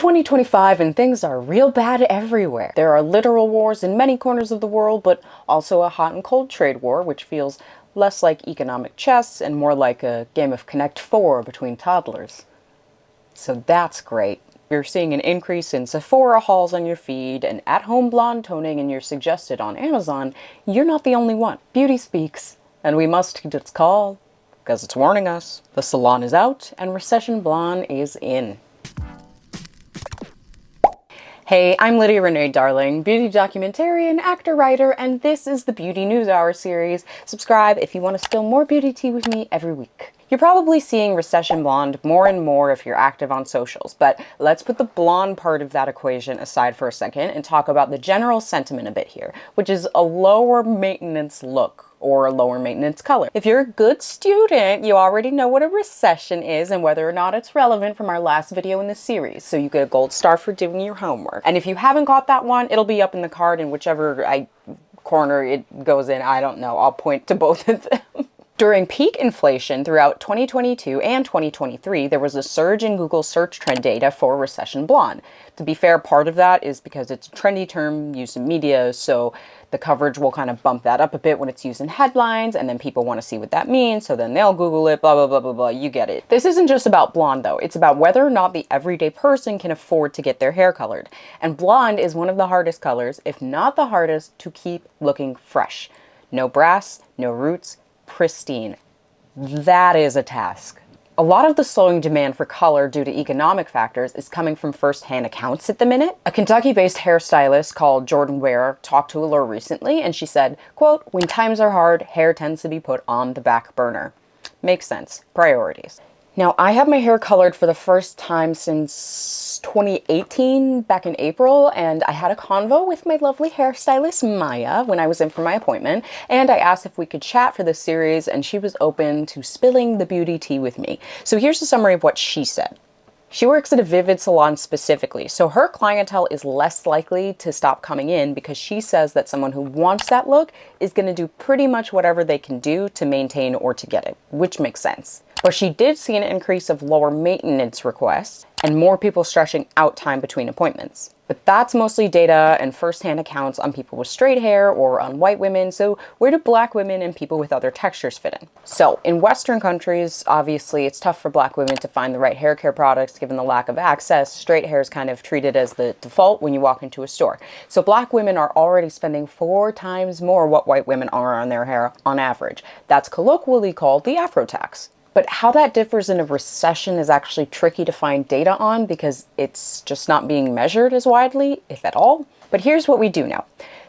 2025 and things are real bad everywhere. There are literal wars in many corners of the world, but also a hot and cold trade war, which feels less like economic chess and more like a game of Connect 4 between toddlers. So that's great. You're seeing an increase in Sephora hauls on your feed and at-home blonde toning in your suggested on Amazon. You're not the only one. Beauty speaks, and we must heed its call, because it's warning us. The salon is out, and Recession blonde is in. Hey, I'm Lydia-Renee, darling, beauty documentarian, actor, writer, and this is the Beauty News Hour series. Subscribe if you want to spill more beauty tea with me every week. You're probably seeing Recession blonde more and more if you're active on socials, but let's put the blonde part of that equation aside for a second and talk about the general sentiment a bit here, which is a lower maintenance look or a lower maintenance color. If you're a good student, you already know what a recession is and whether or not it's relevant from our last video in the series, so you get a gold star for doing your homework. And if you haven't got that one, it'll be up in the card in whichever corner it goes in. I don't know. I'll point to both of them. During peak inflation throughout 2022 and 2023, there was a surge in Google search trend data for recession blonde. To be fair, part of that is because it's a trendy term used in media, so the coverage will kind of bump that up a bit when it's used in headlines, and then people want to see what that means, so then they'll Google it, blah, blah, blah, blah, blah, you get it. This isn't just about blonde, though. It's about whether or not the everyday person can afford to get their hair colored. And blonde is one of the hardest colors, if not the hardest, to keep looking fresh. No brass, no roots, pristine. That is a task. A lot of the slowing demand for color due to economic factors is coming from first-hand accounts at the minute. A Kentucky-based hairstylist called Jordan Ware talked to Allure recently, and she said, quote, "When times are hard, hair tends to be put on the back burner." Makes sense. Priorities. Now, I had my hair colored for the first time since 2018, back in April, and I had a convo with my lovely hairstylist, Maya, when I was in for my appointment, and I asked if we could chat for this series, and she was open to spilling the beauty tea with me. So here's a summary of what she said. She works at a Vivid salon specifically, so her clientele is less likely to stop coming in because she says that someone who wants that look is going to do pretty much whatever they can do to maintain or to get it, which makes sense. But she did see an increase of lower maintenance requests and more people stretching out time between appointments. But that's mostly data and first-hand accounts on people with straight hair or on white women, so where do black women and people with other textures fit in? So, in Western countries, obviously it's tough for black women to find the right hair care products given the lack of access. Straight hair is kind of treated as the default when you walk into a store. So black women are already spending 4 times more what white women are on their hair on average. That's colloquially called the Afro tax. But how that differs in a recession is actually tricky to find data on because it's just not being measured as widely, if at all. But here's what we do know.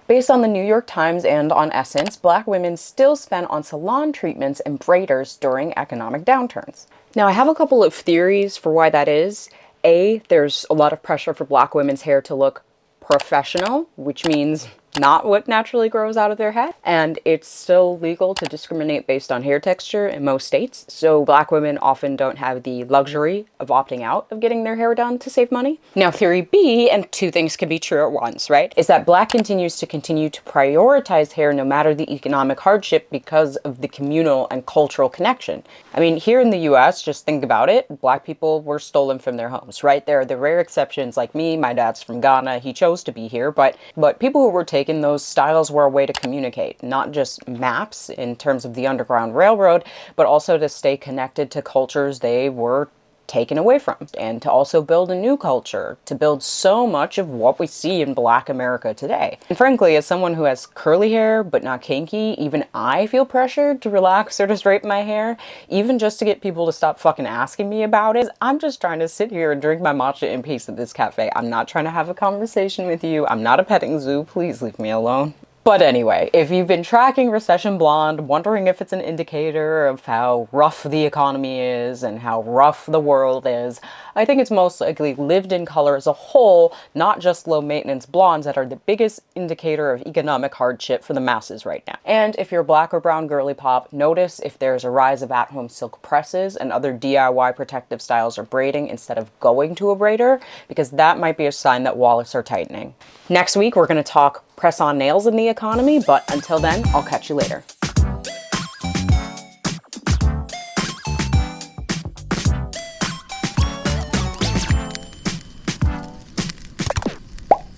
Based on the New York Times and on Essence, black women still spend on salon treatments and braiders during economic downturns. Now, I have a couple of theories for why that is. A, there's a lot of pressure for black women's hair to look professional, which means not what naturally grows out of their head, and it's still legal to discriminate based on hair texture in most states, so black women often don't have the luxury of opting out of getting their hair done to save money. Now, theory B, and 2 things can be true at once, right, is that black continues to prioritize hair no matter the economic hardship because of the communal and cultural connection. I mean, here in the US, just think about it, black people were stolen from their homes, right? There are the rare exceptions like me, my dad's from Ghana, he chose to be here, but people who were taken, those styles were a way to communicate, not just maps in terms of the Underground Railroad, but also to stay connected to cultures they were taken away from, and to also build a new culture, to build so much of what we see in Black America today. And frankly, as someone who has curly hair but not kinky, even I feel pressured to relax or to straighten my hair, even just to get people to stop fucking asking me about it. I'm just trying to sit here and drink my matcha in peace at this cafe. I'm not trying to have a conversation with you. I'm not a petting zoo. Please leave me alone. But anyway, if you've been tracking Recession blonde, wondering if it's an indicator of how rough the economy is and how rough the world is, I think it's most likely lived-in color as a whole, not just low-maintenance blondes that are the biggest indicator of economic hardship for the masses right now. And if you're black or brown girly pop, notice if there's a rise of at-home silk presses and other DIY protective styles or braiding instead of going to a braider, because that might be a sign that wallets are tightening. Next week, we're going to talk press-on nails in the economy, but until then, I'll catch you later.